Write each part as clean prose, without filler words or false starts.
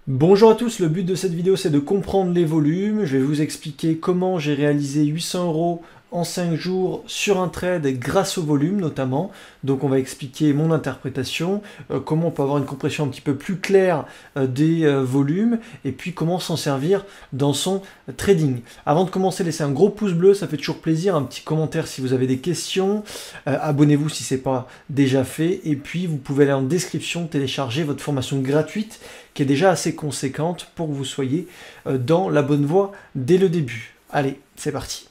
Bonjour à tous, le but de cette vidéo c'est de comprendre les volumes. Je vais vous expliquer comment j'ai réalisé 800 € en 5 jours sur un trade grâce au volume notamment. Donc on va expliquer mon interprétation, comment on peut avoir une compréhension un petit peu plus claire des volumes et puis comment s'en servir dans son trading. Avant de commencer, laissez un gros pouce bleu, ça fait toujours plaisir, un petit commentaire si vous avez des questions, abonnez-vous si ce n'est pas déjà fait et puis vous pouvez aller en description télécharger votre formation gratuite qui est déjà assez conséquente pour que vous soyez dans la bonne voie dès le début. Allez, c'est parti.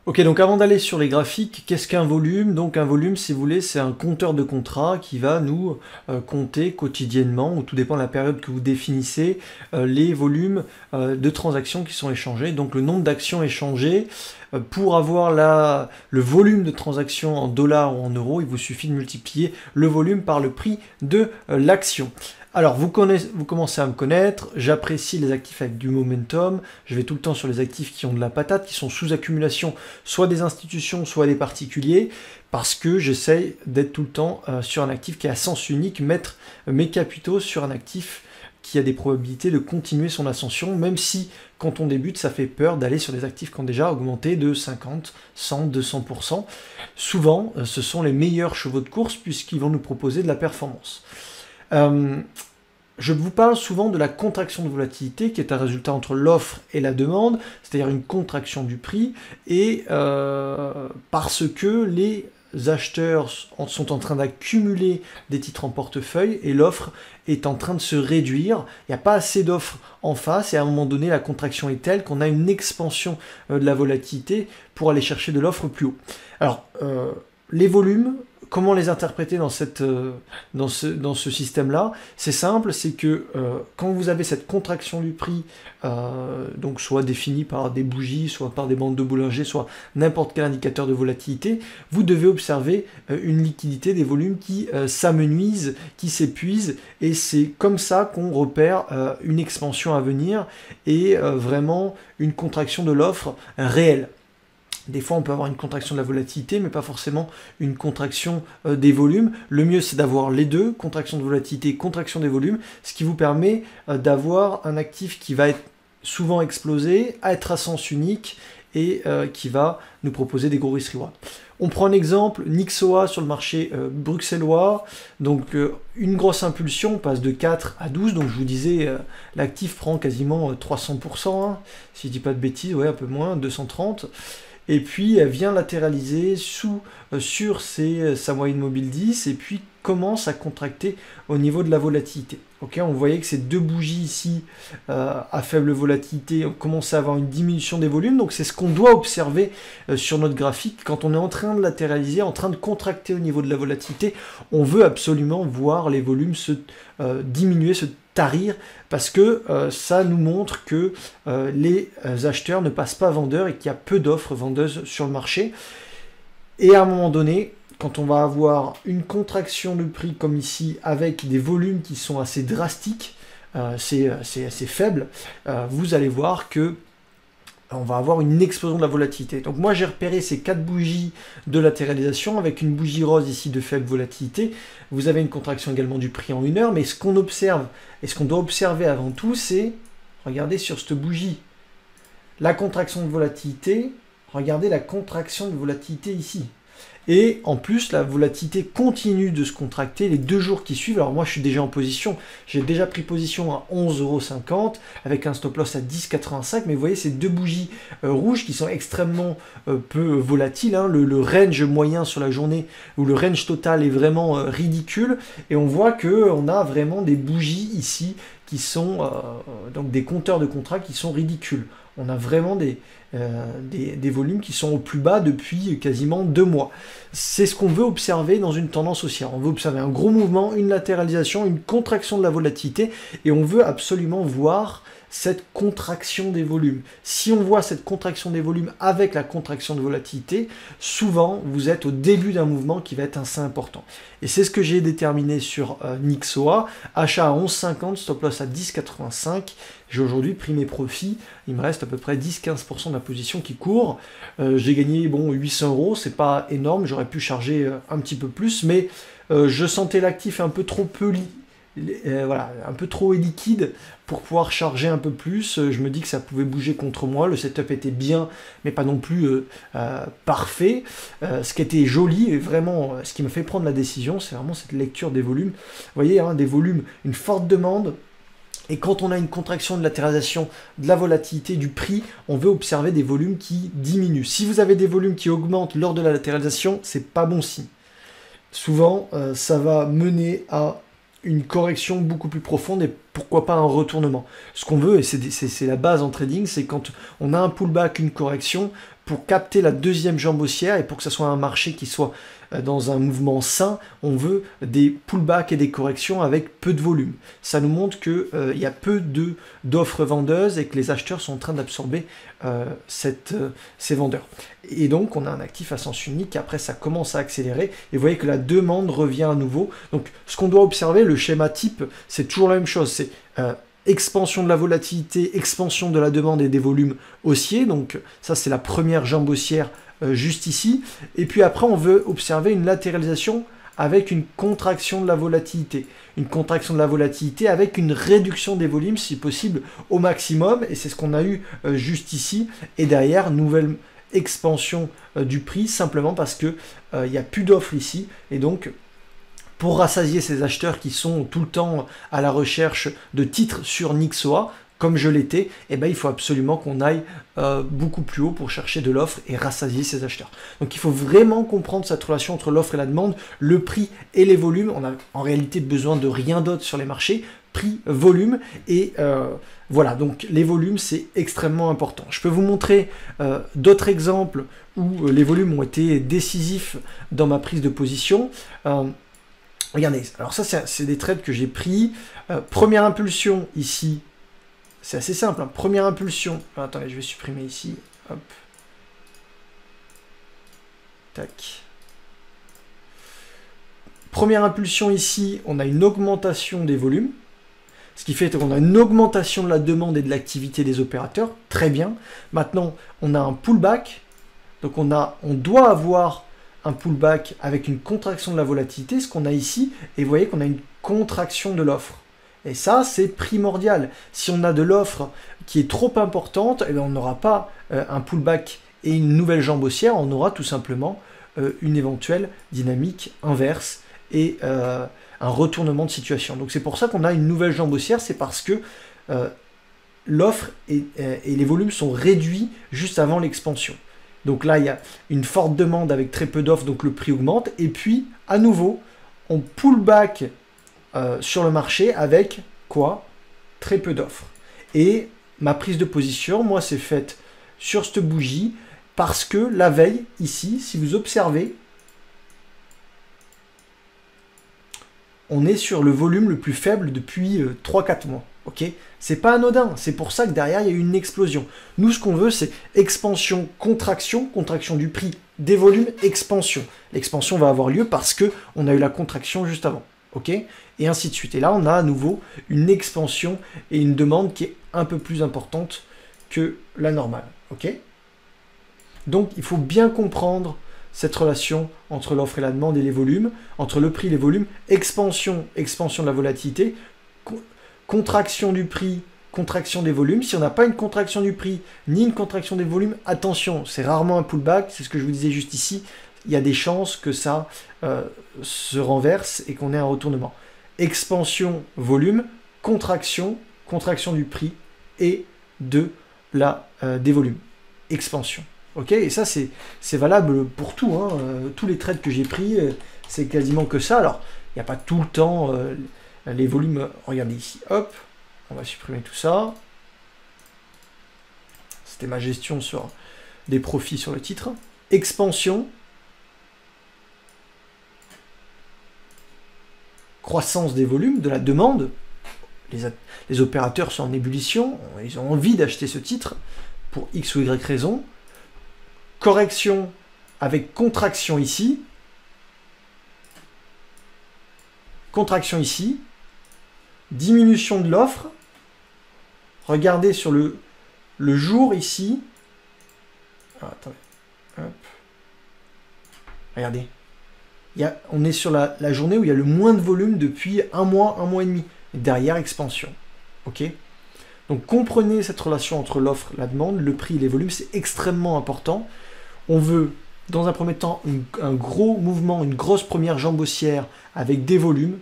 Ok, donc avant d'aller sur les graphiques, qu'est-ce qu'un volume? Donc un volume, si vous voulez, c'est un compteur de contrats qui va nous compter quotidiennement, ou tout dépend de la période que vous définissez, les volumes de transactions qui sont échangées, donc le nombre d'actions échangées. Pour avoir le volume de transactions en dollars ou en euros, il vous suffit de multiplier le volume par le prix de l'action. Alors, vous commencez à me connaître, j'apprécie les actifs avec du momentum, je vais tout le temps sur les actifs qui ont de la patate, qui sont sous accumulation, soit des institutions, soit des particuliers, parce que j'essaye d'être tout le temps sur un actif qui est à sens unique, mettre mes capitaux sur un actif qui a des probabilités de continuer son ascension, même si quand on débute, ça fait peur d'aller sur des actifs qui ont déjà augmenté de 50, 100, 200%. Souvent, ce sont les meilleurs chevaux de course puisqu'ils vont nous proposer de la performance. Je vous parle souvent de la contraction de volatilité qui est un résultat entre l'offre et la demande, c'est-à-dire une contraction du prix, et parce que les acheteurs sont en train d'accumuler des titres en portefeuille et l'offre est en train de se réduire. Il n'y a pas assez d'offres en face et à un moment donné, la contraction est telle qu'on a une expansion de la volatilité pour aller chercher de l'offre plus haut. Alors, les volumes, comment les interpréter dans ce système-là? C'est simple, c'est que quand vous avez cette contraction du prix, donc soit définie par des bougies, soit par des bandes de Bollinger, soit n'importe quel indicateur de volatilité, vous devez observer une liquidité des volumes qui s'amenuisent, qui s'épuisent, et c'est comme ça qu'on repère une expansion à venir et vraiment une contraction de l'offre réelle. Des fois, on peut avoir une contraction de la volatilité, mais pas forcément une contraction des volumes. Le mieux, c'est d'avoir les deux, contraction de volatilité, contraction des volumes, ce qui vous permet d'avoir un actif qui va être souvent explosé, être à sens unique et qui va nous proposer des gros risk-reward. On prend un exemple, Nixoa sur le marché bruxellois, donc une grosse impulsion, on passe de 4 à 12, donc je vous disais, l'actif prend quasiment 300%, hein, si je dis pas de bêtises, ouais, un peu moins, 230. Et puis elle vient latéraliser sur sa moyenne mobile 10 et puis commence à contracter au niveau de la volatilité. Okay, on voyait que ces deux bougies ici à faible volatilité ont commencé à avoir une diminution des volumes, donc c'est ce qu'on doit observer sur notre graphique. Quand on est en train de latéraliser, en train de contracter au niveau de la volatilité, on veut absolument voir les volumes se diminuer, se tarir, parce que ça nous montre que les acheteurs ne passent pas vendeurs et qu'il y a peu d'offres vendeuses sur le marché. Et à un moment donné, quand on va avoir une contraction de prix comme ici, avec des volumes qui sont assez drastiques, c'est assez faible, vous allez voir que on va avoir une explosion de la volatilité. Donc moi j'ai repéré ces 4 bougies de latéralisation avec une bougie rose ici de faible volatilité. Vous avez une contraction également du prix en 1 heure, mais ce qu'on observe et ce qu'on doit observer avant tout, c'est, regardez sur cette bougie, la contraction de volatilité, regardez la contraction de volatilité ici. Et en plus, la volatilité continue de se contracter les 2 jours qui suivent. Alors moi, je suis déjà en position. J'ai déjà pris position à 11,50 € avec un stop loss à 10,85 €. Mais vous voyez ces deux bougies rouges qui sont extrêmement peu volatiles. Hein. Le range moyen sur la journée ou le range total est vraiment ridicule. Et on voit qu'on a vraiment des bougies ici qui sont donc des compteurs de contrats qui sont ridicules. On a vraiment des volumes qui sont au plus bas depuis quasiment 2 mois. C'est ce qu'on veut observer dans une tendance haussière. On veut observer un gros mouvement, une latéralisation, une contraction de la volatilité, et on veut absolument voir cette contraction des volumes. Si on voit cette contraction des volumes avec la contraction de volatilité, souvent vous êtes au début d'un mouvement qui va être assez important. Et c'est ce que j'ai déterminé sur Nixoa, achat à 11,50, stop loss à 10,85. J'ai aujourd'hui pris mes profits, il me reste à peu près 10-15% de la position qui court. J'ai gagné 800 €, c'est pas énorme, j'aurais pu charger un petit peu plus, mais je sentais l'actif un peu trop peu voilà, un peu trop liquide pour pouvoir charger un peu plus. Je me dis que ça pouvait bouger contre moi. Le setup était bien, mais pas non plus parfait. Ce qui était joli et vraiment ce qui me fait prendre la décision, c'est vraiment cette lecture des volumes. Vous voyez, hein, des volumes, une forte demande. Et quand on a une contraction de latéralisation, de la volatilité, du prix, on veut observer des volumes qui diminuent. Si vous avez des volumes qui augmentent lors de la latéralisation, c'est pas bon signe. Souvent, ça va mener à une correction beaucoup plus profonde et pourquoi pas un retournement. Ce qu'on veut, et c'est la base en trading, c'est quand on a un pullback, une correction, pour capter la deuxième jambe haussière et pour que ce soit un marché qui soit dans un mouvement sain, on veut des pullbacks et des corrections avec peu de volume. Ça nous montre qu'il y a peu d'offres vendeuses et que les acheteurs sont en train d'absorber ces vendeurs. Et donc, on a un actif à sens unique. Après, ça commence à accélérer. Et vous voyez que la demande revient à nouveau. Donc, ce qu'on doit observer, le schéma type, c'est toujours la même chose. C'est expansion de la volatilité, expansion de la demande et des volumes haussiers. Donc, ça, c'est la première jambe haussière juste ici. Et puis après, on veut observer une latéralisation avec une contraction de la volatilité. Une contraction de la volatilité avec une réduction des volumes, si possible, au maximum. Et c'est ce qu'on a eu juste ici. Et derrière, nouvelle expansion du prix, simplement parce que il n'y a plus d'offres ici. Et donc, pour rassasier ces acheteurs qui sont tout le temps à la recherche de titres sur Nixoa, comme je l'étais, eh ben, il faut absolument qu'on aille beaucoup plus haut pour chercher de l'offre et rassasier ces acheteurs. Donc il faut vraiment comprendre cette relation entre l'offre et la demande, le prix et les volumes. On a en réalité besoin de rien d'autre sur les marchés, prix, volume, et voilà, donc les volumes, c'est extrêmement important. Je peux vous montrer d'autres exemples où les volumes ont été décisifs dans ma prise de position. Regardez, alors ça, c'est des trades que j'ai pris. Première impulsion ici, c'est assez simple, hein. Première impulsion. Ah, attendez, je vais supprimer ici. Hop. Tac. Première impulsion ici, on a une augmentation des volumes. Ce qui fait qu'on a une augmentation de la demande et de l'activité des opérateurs. Très bien. Maintenant, on a un pullback. Donc on doit avoir un pullback avec une contraction de la volatilité, ce qu'on a ici. Et vous voyez qu'on a une contraction de l'offre. Et ça, c'est primordial. Si on a de l'offre qui est trop importante, eh bien, on n'aura pas un pullback et une nouvelle jambe haussière, on aura tout simplement une éventuelle dynamique inverse et un retournement de situation. Donc c'est pour ça qu'on a une nouvelle jambe haussière, c'est parce que l'offre et les volumes sont réduits juste avant l'expansion. Donc là, il y a une forte demande avec très peu d'offres, donc le prix augmente. Et puis, à nouveau, on pullback sur le marché avec quoi? Très peu d'offres. Et ma prise de position, moi, c'est faite sur cette bougie parce que la veille, ici, si vous observez, on est sur le volume le plus faible depuis 3-4 mois. Ok, c'est pas anodin, c'est pour ça que derrière il y a eu une explosion. Nous, ce qu'on veut, c'est expansion, contraction, contraction du prix, des volumes, expansion. L'expansion va avoir lieu parce que on a eu la contraction juste avant. Ok, et ainsi de suite. Et là, on a à nouveau une expansion et une demande qui est un peu plus importante que la normale. Ok, donc il faut bien comprendre cette relation entre l'offre et la demande et les volumes, entre le prix et les volumes, expansion, expansion de la volatilité, contraction du prix, contraction des volumes. Si on n'a pas une contraction du prix ni une contraction des volumes, attention, c'est rarement un pullback, c'est ce que je vous disais juste ici, il y a des chances que ça se renverse et qu'on ait un retournement. Expansion, volume, contraction, contraction du prix et des volumes. Expansion. Ok, et ça c'est valable pour tout, hein. Tous les trades que j'ai pris, c'est quasiment que ça. Alors, il n'y a pas tout le temps les volumes. Regardez ici, hop, on va supprimer tout ça. C'était ma gestion sur des profits sur le titre. Expansion. Croissance des volumes, de la demande. Les opérateurs sont en ébullition, ils ont envie d'acheter ce titre pour X ou Y raison. Correction avec contraction ici. Contraction ici. Diminution de l'offre. Regardez sur le jour ici. Ah, attendez. Hop. Regardez. On est sur la journée où il y a le moins de volume depuis un mois et demi. et derrière expansion. Ok? Donc comprenez cette relation entre l'offre, la demande, le prix et les volumes, c'est extrêmement important. On veut, dans un premier temps, un gros mouvement, une grosse première jambe haussière avec des volumes,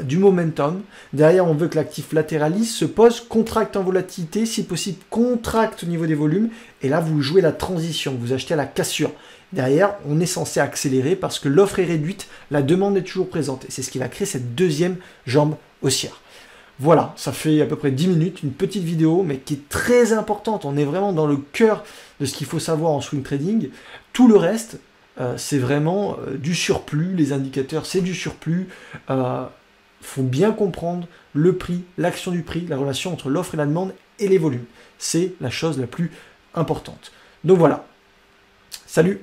du momentum. Derrière, on veut que l'actif latéralise, se pose, contracte en volatilité, si possible, contracte au niveau des volumes. Et là, vous jouez la transition, vous achetez à la cassure. Derrière, on est censé accélérer parce que l'offre est réduite, la demande est toujours présente. Et c'est ce qui va créer cette deuxième jambe haussière. Voilà, ça fait à peu près 10 minutes, une petite vidéo, mais qui est très importante. On est vraiment dans le cœur de ce qu'il faut savoir en swing trading. Tout le reste, c'est vraiment du surplus. Les indicateurs, c'est du surplus. Faut bien comprendre le prix, l'action du prix, la relation entre l'offre et la demande et les volumes. C'est la chose la plus importante. Donc voilà. Salut!